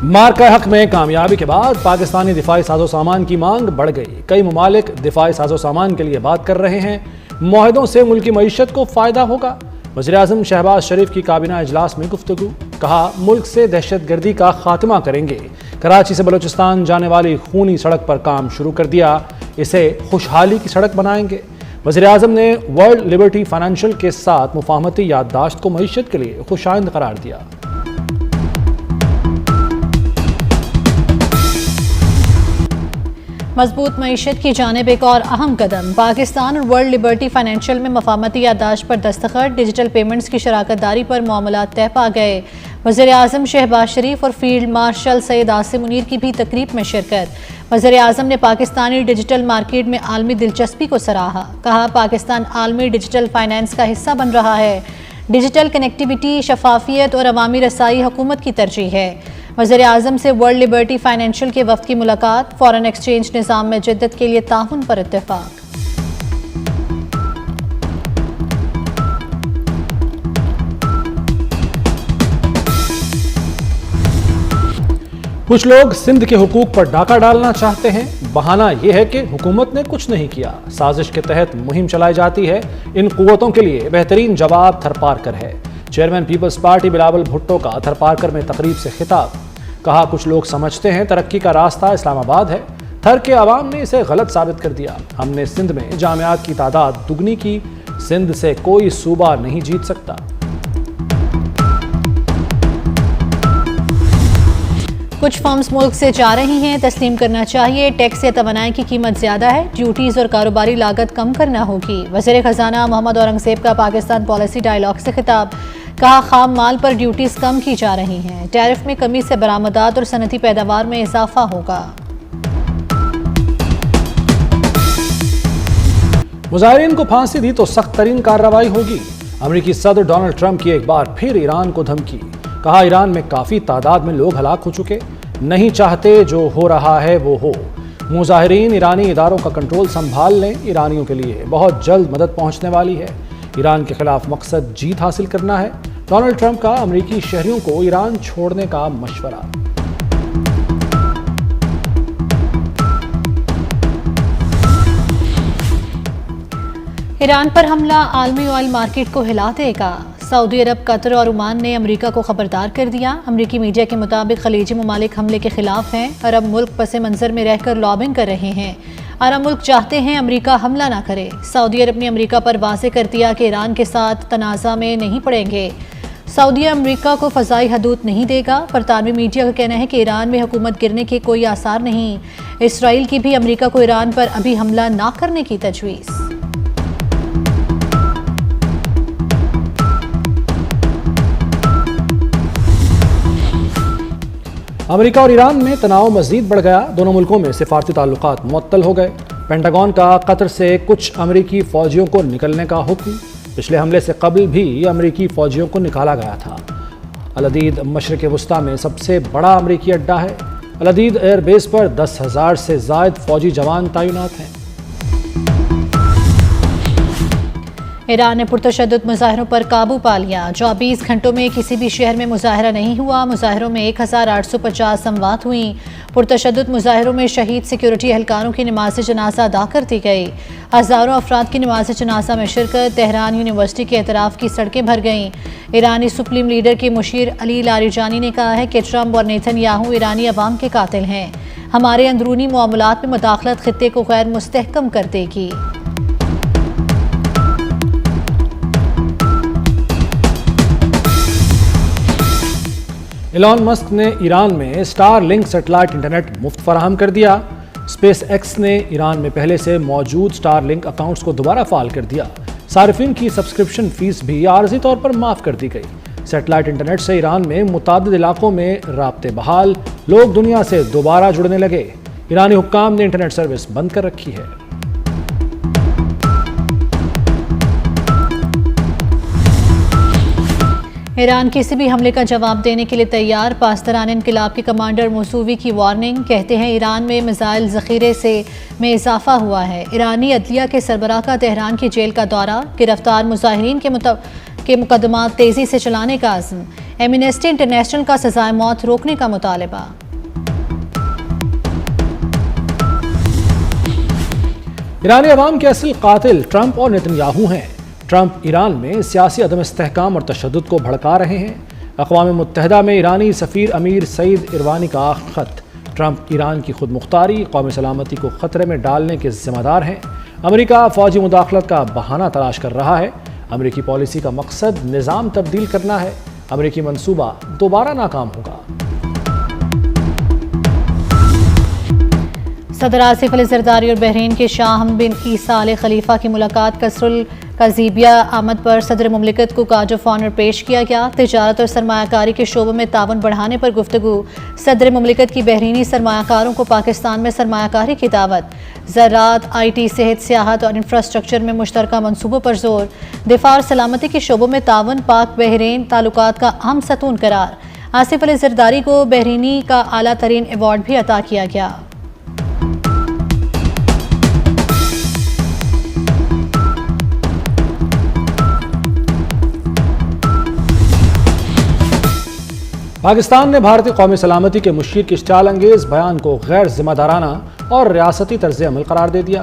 मार्का हक में कामयाबी के बाद पाकिस्तानी दिफाई साजो सामान की मांग बढ़ गई। कई ममालिक दिफाई साजो सामान के लिए बात कर रहे हैं। मुआहदों से मुल्क की मईशत को फायदा होगा। वज़ीर-ए-आज़म शहबाज शरीफ की काबीना इजलास में गुफ्तगू, कहा मुल्क से दहशतगर्दी का खात्मा करेंगे। कराची से बलूचिस्तान जाने वाली खूनी सड़क पर काम शुरू कर दिया, इसे खुशहाली की सड़क बनाएंगे। वज़ीर-ए-आज़म ने वर्ल्ड लिबर्टी फाइनेंशियल के साथ मुफाहमती याददाश्त को मईशत के लिए खुशाइंद करार दिया। मजबूत मईशत की जानिब एक और अहम कदम। पाकिस्तान और वर्ल्ड लिबर्टी फाइनेंशियल में मुफाहमती याददाश्त पर दस्तखत, डिजिटल पेमेंट्स की शराकत दारी पर मामलात तय पा गए। वज़ीर-ए-आज़म शहबाज शरीफ और फील्ड मार्शल सैयद आसिम मुनीर की भी तकरीब में शिरकत। वज़ीर-ए-आज़म ने पाकिस्तानी डिजिटल मार्केट में आलमी दिलचस्पी को सराहा, कहा पाकिस्तान आलमी डिजिटल फाइनेंस का हिस्सा बन रहा है। डिजिटल कनेक्टिविटी, शफाफियत और अवामी रसाई हुकूमत की तरजीह है। वज़ीर-ए-आज़म से वर्ल्ड लिबर्टी फाइनेंशियल के वफ़द की मुलाकात, फॉरेन एक्सचेंज निज़ाम में जिद्दत के लिए ताउन पर इत्तेफाक। कुछ लोग सिंध के हुकूक पर डाका डालना चाहते हैं। बहाना यह है कि हुकूमत ने कुछ नहीं किया। साजिश के तहत मुहिम चलाई जाती है। इन कुव्वतों के लिए बेहतरीन जवाब थरपारकर है। Chairman Peoples Party Bilawal Bhutto का थरपारकर में तकरीब से खिताब, कहा कुछ लोग समझते हैं तरक्की का रास्ता इस्लामाबाद है। थर के अवाम ने इसे गलत साबित कर दिया। हमने सिंध में जामियात की तादाद दुगनी की। सिंध से कोई सूबा नहीं जीत सकता। कुछ फर्म्स मुल्क से जा रही हैं, तस्लीम करना चाहिए। टैक्स या तवानाई की कीमत ज्यादा है, ड्यूटीज और कारोबारी लागत कम करना होगी। वज़ीर खजाना मोहम्मद औरंगज़ेब का पाकिस्तान पॉलिसी डायलॉग से खिताब, कहा खाम माल पर ड्यूटीज कम की जा रही हैं। टैरिफ में कमी से बरामदात और सनती पैदावार में इजाफा होगा। मुजाहिरीन को फांसी दी तो सख्त तरीन कार्रवाई होगी। अमेरिकी सदर डोनाल्ड ट्रंप की एक बार फिर ईरान को धमकी, कहा ईरान में काफी तादाद में लोग हलाक हो चुके, नहीं चाहते जो हो रहा है वो हो। मुजाहिरीन ईरानी इदारों का कंट्रोल संभाल लें, ईरानियों के लिए बहुत जल्द मदद पहुंचने वाली है। ईरान के खिलाफ मकसद जीत हासिल करना है। डोनाल्ड ट्रंप का अमेरिकी शहरियों को ईरान छोड़ने का मशवरा। ईरान पर हमला आलमी ऑयल मार्केट को हिला देगा। सऊदी अरब, कतर और ओमान ने अमेरिका को खबरदार कर दिया। अमेरिकी मीडिया के मुताबिक खलीजी ममालिक हमले के खिलाफ हैं। अरब मुल्क पसे मंजर में रहकर लॉबिंग कर रहे हैं। अरब मुल्क चाहते हैं अमेरिका हमला ना करे। सऊदी अरब ने अमेरिका पर वाज़ेह कर दिया कि ईरान के साथ तनाज़ा में नहीं पड़ेंगे। सऊदी अमेरिका को फ़ज़ाई हदूद नहीं देगा। बरतानवी मीडिया का कहना है कि ईरान में हुकूमत गिरने के कोई आसार नहीं। इसराइल की भी अमेरिका को ईरान पर अभी हमला ना करने की तजवीज़। अमेरिका और ईरान में तनाव मजीद बढ़ गया। दोनों मुल्कों में सिफारती ताल्लुकात मुअत्तल हो गए। पेंटागन का कतर से कुछ अमेरिकी फौजियों को निकलने का हुक्म। पिछले हमले से कबल भी अमेरिकी फौजियों को निकाला गया था। अल-अदीद मशरिक़ वस्ता में सबसे बड़ा अमेरिकी अड्डा है। अल-अदीद एयरबेस पर 10,000 से ज़ायद फौजी जवान तैनात हैं। ईरान ने पुरतशद्दुद मुजाहिरों पर काबू पा लिया। 24 घंटों में किसी भी शहर में मुजाहिरा नहीं हुआ। मुजाहिरों में 1850 समवात हुई। पुरतशद्दुद मुजाहिरों में शहीद सिक्योरिटी एहलकारों की नमाज जनाजा अदा कर दी गई। हज़ारों अफराद की नमाज जनाजा में शिरकत। तेहरान यूनिवर्सिटी के एतराफ़ की सड़कें भर गईं। ईरानी सुप्रीम लीडर के मुशीर अली लारिजानी ने कहा है कि ट्रंप और नेतन्याहू ईरानी अवाम के कातिल हैं। हमारे अंदरूनी मामलात में मुदाखलत खित्ते को गैर मुस्तहकम कर देगी। एलॉन मस्क ने ईरान में स्टार लिंक सेटेलाइट इंटरनेट मुफ्त फराहम कर दिया। स्पेस एक्स ने ईरान में पहले से मौजूद स्टार लिंक अकाउंट्स को दोबारा फाल कर दिया। सार्फिन की सब्सक्रिप्शन फीस भी आर्जी तौर पर माफ कर दी गई। सेटेलाइट इंटरनेट से ईरान में मुतादिद इलाकों में राब्ते बहाल, लोग दुनिया से दोबारा जुड़ने लगे। ईरानी हुक्काम ने इंटरनेट सर्विस बंद कर रखी है। ईरान किसी भी हमले का जवाब देने के लिए तैयार। पासदारान इनकलाब के कमांडर मौसूवी की वार्निंग, कहते हैं ईरान में मिसाइल ज़ख़ीरे में इजाफा हुआ है। ईरानी अदलिया के सरबराह का तेहरान की जेल का दौरा। गिरफ्तार मुजाहिरीन के मुकदमा तेज़ी से चलाने का आज़म। एमनेस्टी इंटरनेशनल का सजाए मौत रोकने का मुतालबा। ईरानी अवाम के असल कातिल ट्रंप और नेतन्याहू हैं। ट्रंप ईरान में सियासी अदम इस्तेहकाम और तशद्दुद को भड़का रहे हैं। अक़वाम मुत्तहिदा में ईरानी सफ़ीर अमीर सईद इरवानी का ख़त। ट्रंप ईरान की खुद मुख्तारी कौमी सलामती को ख़तरे में डालने के ज़िम्मेदार हैं। अमेरिका फ़ौजी मुदाखलत का बहाना तलाश कर रहा है। अमेरिकी पॉलिसी का मकसद निज़ाम तब्दील करना है। अमेरिकी मंसूबा दोबारा नाकाम होगा। सदर आसिफ अली जरदारी और बहरीन के शाह हमद बिन ईसा अल खलीफा की मुलाकात कसरुल कज़ीबिया आमद पर सदर मुमलिकत को गार्ड ऑफ ऑनर पेश किया गया। तिजारत और सरमायाकारी के शोबों में तावन बढ़ाने पर गुफ्तगू। सदर मुमलिकत की बहरीनी सरमायाकारों को पाकिस्तान में सरमायाकारी की दावत। ज़राअत, IT, सेहत, सियाहत और इंफ्रास्ट्रक्चर में मुश्तरका मनसूबों पर जोर। दिफा और सलामती के शोबों में तावन पाक बहरीन ताल्लुकात का अहम सतून करार। आसिफ अली जरदारी को बहरीनी का आला तरीन अवार्ड भी अता किया गया। पाकिस्तान ने भारतीय कौमी सलामती के मुशीर के इश्तियाल अंगेज बयान को गैर जिम्मेदाराना और रियासती तर्ज अमल करार दे दिया।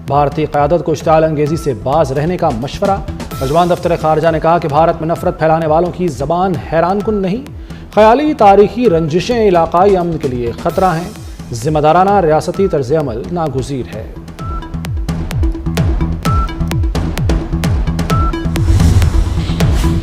भारतीय क़यादत को इश्तियाल अंगेजी से बाज रहने का मशवरा। रजवान दफ्तर खारजा ने कहा कि भारत में नफरत फैलाने वालों की ज़बान हैरान कुन नहीं। ख़याली तारीखी रंजिशें इलाकाई अमन के लिए ख़तरा हैं। जिम्मेदाराना रियासती तर्ज अमल नागुज़ीर है।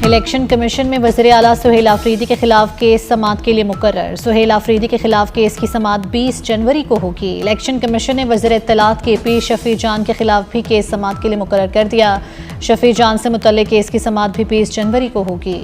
इलेक्शन कमीशन में वज़ीर आला सुहेल आफरीदी के खिलाफ केस समाअत के लिए मुकर्रर। सुहेल आफरीदी के खिलाफ केस की समाअत 20 जनवरी को होगी। इलेक्शन कमीशन ने वज़ीर इत्तलात KP शफी जान के खिलाफ भी केस समाअत के लिए मुकर्रर कर दिया। शफी जान से मुतल्लिक केस की समाअत भी 20 जनवरी को होगी।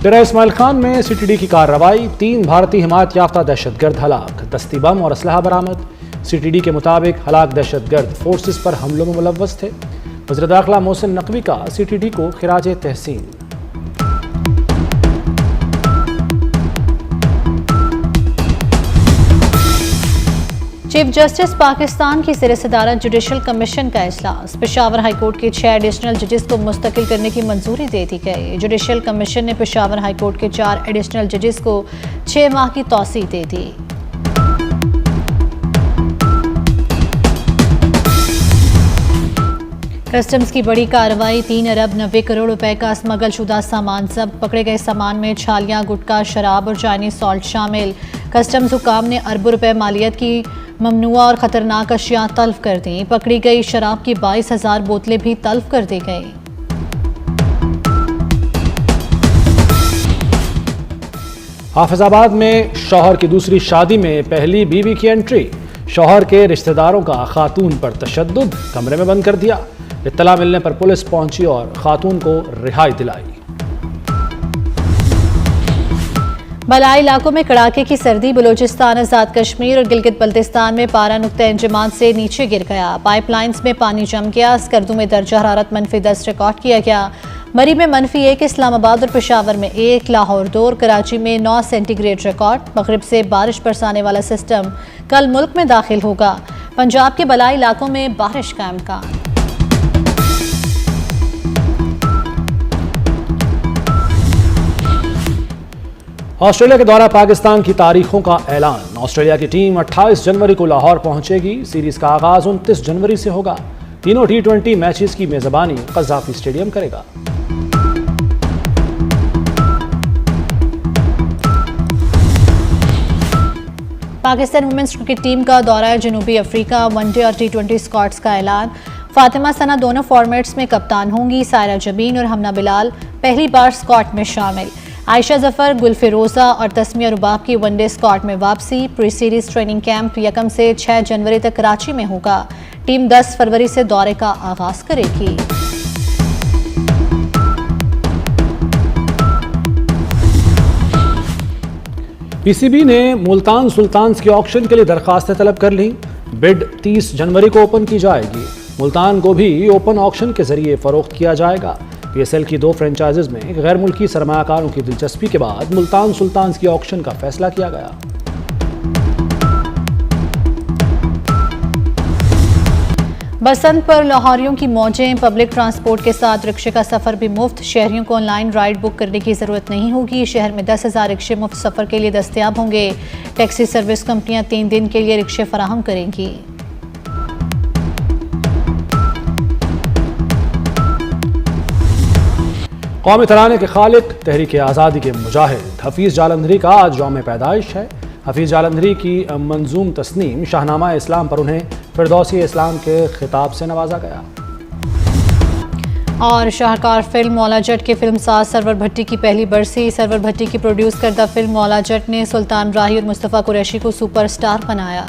डेरा इस्माइल खान में CTD की कार्रवाई। 3 भारतीय हिमायत याफ्ता दहशतगर्द हलाक। दस्ती बम और असलहा बरामद। CTD के मुताबिक हलाक दहशतगर्द फोर्सेस पर हमलों में मुलव्वस थे। वज़ीर दाखिला मोहसिन नकवी का CTD को खिराज तहसीन। चीफ जस्टिस पाकिस्तान की ज़ेर सदारत जुडिशल कमीशन का इजलास। पेशावर हाईकोर्ट के 6 एडिशनल जजेस को मुस्तकिल करने की मंजूरी दे दी गई। जुडिशल कमीशन ने पेशावर हाईकोर्ट के 4 एडिशनल जजेस को 6 माह की तौसीह दे दी। कस्टम्स की बड़ी कार्रवाई। 3 अरब 90 करोड़ रुपए का स्मगल शुदा सामान जब्त। पकड़े गए सामान में छालियाँ, गुटखा, शराब और चाइनीज सॉल्ट शामिल। कस्टम्स हुकाम ने अरबों रुपए मालियत की ममनुआ और ख़तरनाक अशिया तल्फ कर दी। पकड़ी गई शराब की 22,000 बोतलें भी तल्फ कर दी गई। हाफिजाबाद में शौहर की दूसरी शादी में पहली बीवी की एंट्री। शौहर के रिश्तेदारों का खातून पर तशद्दुद, कमरे में बंद कर दिया। इत्तला मिलने पर पुलिस पहुंची और खातून को रिहाई दिलाई। बलाई इलाकों में कड़ाके की सर्दी। बलूचिस्तान, आज़ाद कश्मीर और गिलगित बल्तिस्तान में पारा नुक्ता इंजमात से नीचे गिर गया। पाइपलाइंस में पानी जम गया। स्कर्दू में दर्जा हरारत -10 रिकॉर्ड किया गया। मरी में -1, इस्लामाबाद और पेशावर में 1, लाहौर 2 और कराची में 9 सेंटीग्रेड रिकॉर्ड। मगरिब से बारिश बरसाने वाला सिस्टम कल मुल्क में दाखिल होगा। पंजाब के बलाई इलाकों में बारिश का इम्कान। ऑस्ट्रेलिया के दौरा पाकिस्तान की तारीखों का ऐलान। ऑस्ट्रेलिया की टीम 28 जनवरी को लाहौर पहुंचेगी। सीरीज का आगाज 29 जनवरी से होगा। तीनों T20 मैचेस की मेजबानी कज़ाफी स्टेडियम करेगा। पाकिस्तान वुमेन्स क्रिकेट टीम का दौरा जनूबी अफ्रीका। वनडे और T20 स्क्वाड्स का ऐलान। फातिमा सना दोनों फॉर्मेट्स में कप्तान होंगी। सायरा जबीन और हमना बिलाल पहली बार स्क्वाड में शामिल। आयशा जफर, गुलफिरोजा और तस्मिया रुबाब की वनडे स्क्वाड में वापसी। प्री सीरीज ट्रेनिंग कैंप 1 से 6 जनवरी तक कराची में होगा। टीम 10 फरवरी से दौरे का आगाज करेगी। PCB ने मुल्तान सुल्तान्स के ऑक्शन के लिए दरखास्तें तलब कर ली। बिड 30 जनवरी को ओपन की जाएगी। मुल्तान को भी ओपन ऑक्शन के जरिए फरोख्त किया जाएगा। PSL की 2 फ्रेंचाइजेज में गैर मुल्की सरमायाकारों की दिलचस्पी के बाद मुल्तान सुल्तान्स की ऑक्शन का फैसला किया गया। बसंत पर लाहौरियों की मौजें, पब्लिक ट्रांसपोर्ट के साथ रिक्शे का सफ़र भी मुफ्त। शहरियों को ऑनलाइन राइड बुक करने की ज़रूरत नहीं होगी। शहर में 10,000 रिक्शे मुफ्त सफ़र के लिए दस्तयाब होंगे। टैक्सी सर्विस कंपनियां 3 दिन के लिए रिक्शे फराहम करेंगी। कौमी तराने के खालिक, तहरीक आज़ादी के मुजाहिद हफीज़ जालंधरी का आज यौम पैदाइश है। हफीज़ जालंधरी की मंजूम तस्नीम शाहनामा इस्लाम पर उन्हें फिरदौसी इस्लाम के खिताब से नवाजा गया। और शाहकार फिल्म मौला जट के फिल्मसाज सरवर भट्टी की पहली बरसी। सरवर भट्टी की प्रोड्यूस करदा फिल्म मौला जट ने सुल्तान राही और मुस्तफ़ा कुरैशी को सुपरस्टार बनाया।